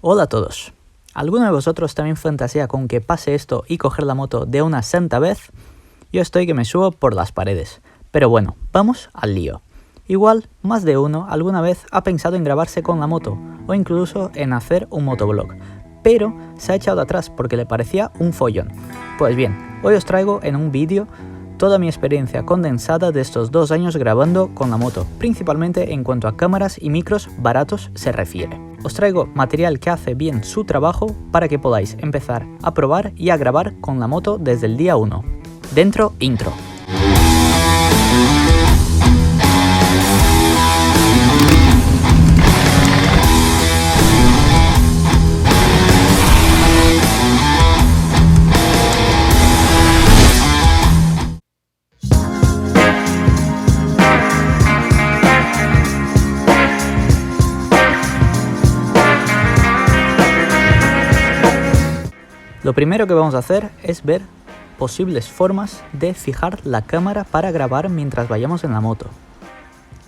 Hola a todos. ¿Alguno de vosotros también fantasea con que pase esto y coger la moto de una santa vez? Yo estoy que me subo por las paredes. Pero bueno, vamos al lío. Igual, más de uno alguna vez ha pensado en grabarse con la moto o incluso en hacer un motovlog, pero se ha echado atrás porque le parecía un follón. Pues bien, hoy os traigo en un vídeo toda mi experiencia condensada de estos 2 años grabando con la moto, principalmente en cuanto a cámaras y micros baratos se refiere. Os traigo material que hace bien su trabajo para que podáis empezar a probar y a grabar con la moto desde el día 1. Dentro intro. Lo primero que vamos a hacer es ver posibles formas de fijar la cámara para grabar mientras vayamos en la moto.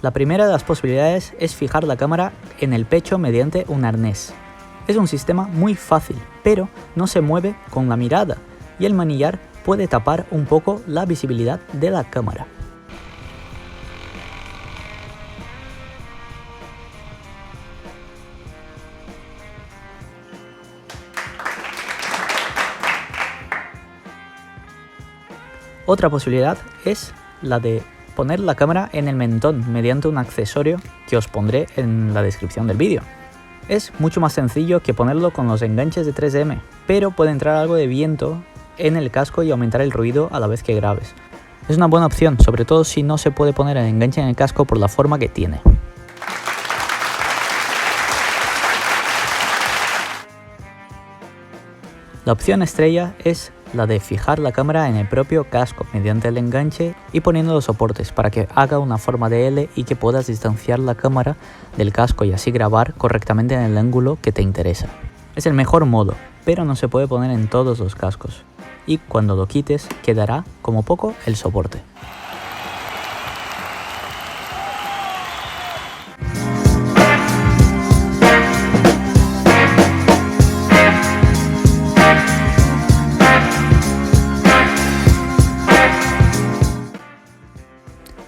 La primera de las posibilidades es fijar la cámara en el pecho mediante un arnés. Es un sistema muy fácil, pero no se mueve con la mirada y el manillar puede tapar un poco la visibilidad de la cámara. Otra posibilidad es la de poner la cámara en el mentón mediante un accesorio que os pondré en la descripción del vídeo. Es mucho más sencillo que ponerlo con los enganches de 3M, pero puede entrar algo de viento en el casco y aumentar el ruido a la vez que grabes. Es una buena opción, sobre todo si no se puede poner el enganche en el casco por la forma que tiene. La opción estrella es la de fijar la cámara en el propio casco mediante el enganche y poniendo los soportes para que haga una forma de L y que puedas distanciar la cámara del casco y así grabar correctamente en el ángulo que te interesa. Es el mejor modo, pero no se puede poner en todos los cascos y cuando lo quites quedará como poco el soporte.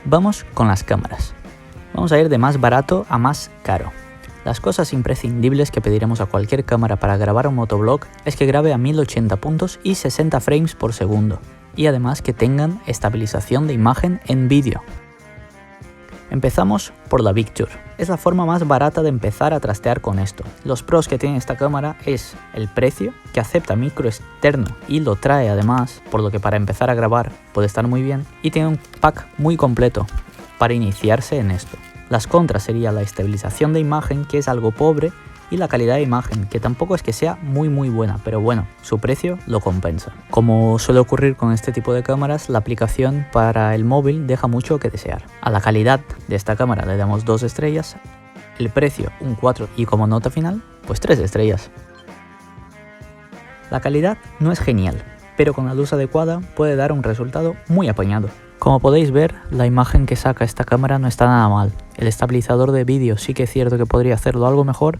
Vamos con las cámaras. Vamos a ir de más barato a más caro. Las cosas imprescindibles que pediremos a cualquier cámara para grabar un motovlog es que grabe a 1080 puntos y 60 frames por segundo, y además que tengan estabilización de imagen en vídeo. Empezamos por la Victure. Es la forma más barata de empezar a trastear con esto. Los pros que tiene esta cámara es el precio, que acepta micro externo y lo trae además, por lo que para empezar a grabar puede estar muy bien, y tiene un pack muy completo para iniciarse en esto. Las contras sería la estabilización de imagen, que es algo pobre, y la calidad de imagen, que tampoco es que sea muy buena, pero bueno, su precio lo compensa. Como suele ocurrir con este tipo de cámaras, la aplicación para el móvil deja mucho que desear. A la calidad de esta cámara le damos 2 estrellas, el precio un 4 y como nota final, pues 3 estrellas. La calidad no es genial, pero con la luz adecuada puede dar un resultado muy apañado. Como podéis ver, la imagen que saca esta cámara no está nada mal. El estabilizador de vídeo sí que es cierto que podría hacerlo algo mejor,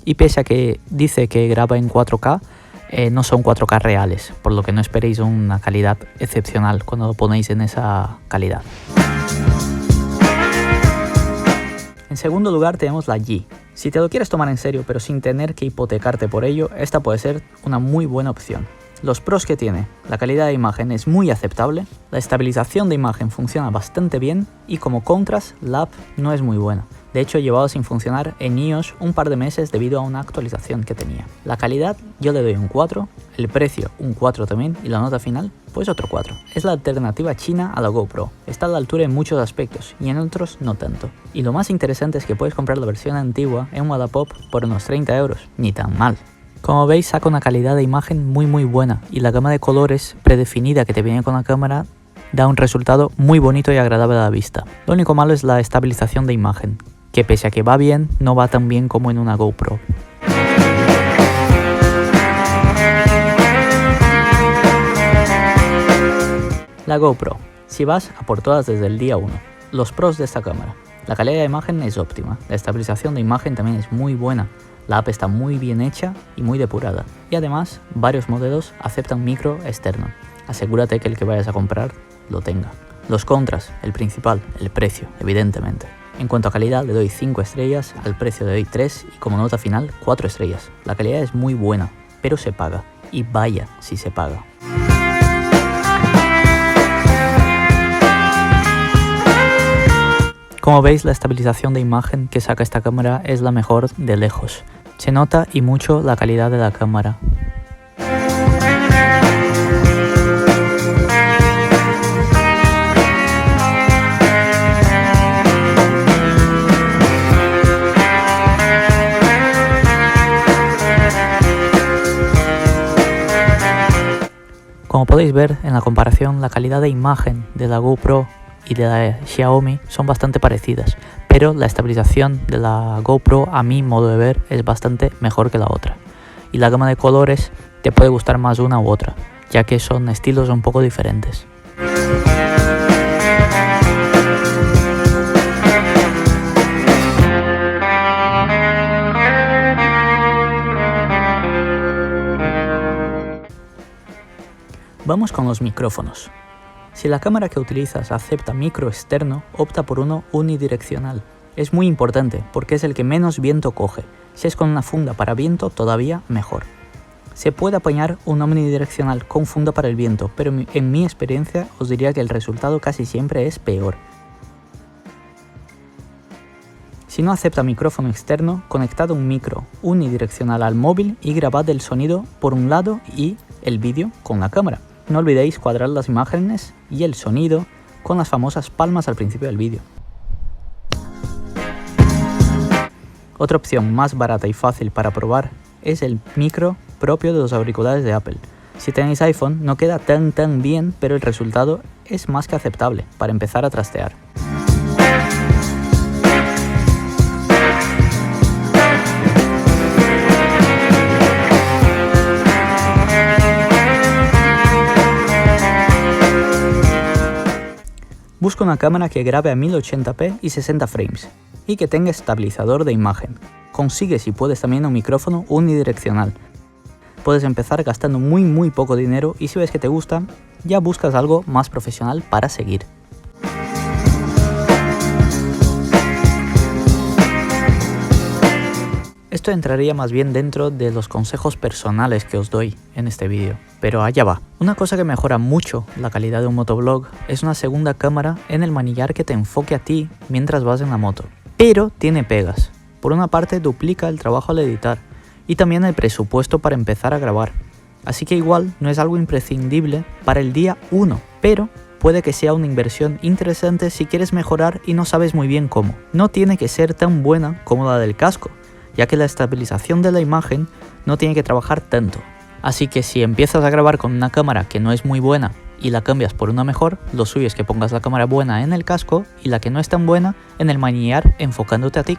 y pese a que dice que graba en 4K, no son 4K reales, por lo que no esperéis una calidad excepcional cuando lo ponéis en esa calidad. En segundo lugar tenemos la G. Si te lo quieres tomar en serio pero sin tener que hipotecarte por ello, esta puede ser una muy buena opción. Los pros que tiene: la calidad de imagen es muy aceptable, la estabilización de imagen funciona bastante bien y como contras la app no es muy buena. De hecho he llevado sin funcionar en iOS un par de meses debido a una actualización que tenía. La calidad yo le doy un 4, el precio un 4 también y la nota final pues otro 4. Es la alternativa china a la GoPro. Está a la altura en muchos aspectos y en otros no tanto. Y lo más interesante es que puedes comprar la versión antigua en Wallapop por unos 30 euros. Ni tan mal. Como veis, saca una calidad de imagen muy buena y la gama de colores predefinida que te viene con la cámara da un resultado muy bonito y agradable a la vista. Lo único malo es la estabilización de imagen, que pese a que va bien, no va tan bien como en una GoPro. La GoPro, si vas a por todas desde el día 1. Los pros de esta cámara: la calidad de imagen es óptima, la estabilización de imagen también es muy buena, La app está muy bien hecha y muy depurada. Y además, varios modelos aceptan micro externo. Asegúrate que el que vayas a comprar lo tenga. Los contras, el principal, el precio, evidentemente. En cuanto a calidad, le doy 5 estrellas, al precio le doy 3 y como nota final, 4 estrellas. La calidad es muy buena, pero se paga. Y vaya si se paga. Como veis, la estabilización de imagen que saca esta cámara es la mejor de lejos. Se nota y mucho la calidad de la cámara. Como podéis ver en la comparación, la calidad de imagen de la GoPro y de la Xiaomi son bastante parecidas, pero la estabilización de la GoPro, a mi modo de ver, es bastante mejor que la otra. Y la gama de colores te puede gustar más una u otra, ya que son estilos un poco diferentes. Vamos con los micrófonos. Si la cámara que utilizas acepta micro externo, opta por uno unidireccional. Es muy importante porque es el que menos viento coge. Si es con una funda para viento, todavía mejor. Se puede apañar un omnidireccional con funda para el viento, pero en mi experiencia os diría que el resultado casi siempre es peor. Si no acepta micrófono externo, conectad un micro unidireccional al móvil y grabad el sonido por un lado y el vídeo con la cámara. No olvidéis cuadrar las imágenes y el sonido con las famosas palmas al principio del vídeo. Otra opción más barata y fácil para probar es el micro propio de los auriculares de Apple. Si tenéis iPhone no queda tan bien, pero el resultado es más que aceptable para empezar a trastear. Busca una cámara que grabe a 1080p y 60 frames y que tenga estabilizador de imagen. Consigue si puedes también un micrófono unidireccional. Puedes empezar gastando muy poco dinero y si ves que te gusta, ya buscas algo más profesional para seguir. Esto entraría más bien dentro de los consejos personales que os doy en este vídeo, pero allá va. Una cosa que mejora mucho la calidad de un motovlog es una segunda cámara en el manillar que te enfoque a ti mientras vas en la moto. Pero tiene pegas. Por una parte duplica el trabajo al editar y también el presupuesto para empezar a grabar. Así que igual no es algo imprescindible para el día 1, pero puede que sea una inversión interesante si quieres mejorar y no sabes muy bien cómo. No tiene que ser tan buena como la del casco, ya que la estabilización de la imagen no tiene que trabajar tanto. Así que si empiezas a grabar con una cámara que no es muy buena y la cambias por una mejor, lo suyo es que pongas la cámara buena en el casco y la que no es tan buena en el manillar enfocándote a ti.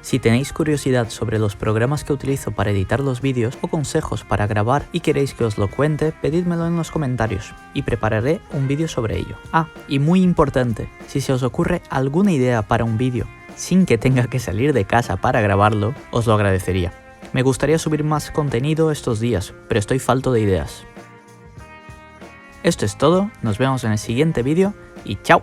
Si tenéis curiosidad sobre los programas que utilizo para editar los vídeos o consejos para grabar y queréis que os lo cuente, pedídmelo en los comentarios y prepararé un vídeo sobre ello. Ah, y muy importante, si se os ocurre alguna idea para un vídeo sin que tenga que salir de casa para grabarlo, os lo agradecería. Me gustaría subir más contenido estos días, pero estoy falto de ideas. Esto es todo, nos vemos en el siguiente vídeo y chao.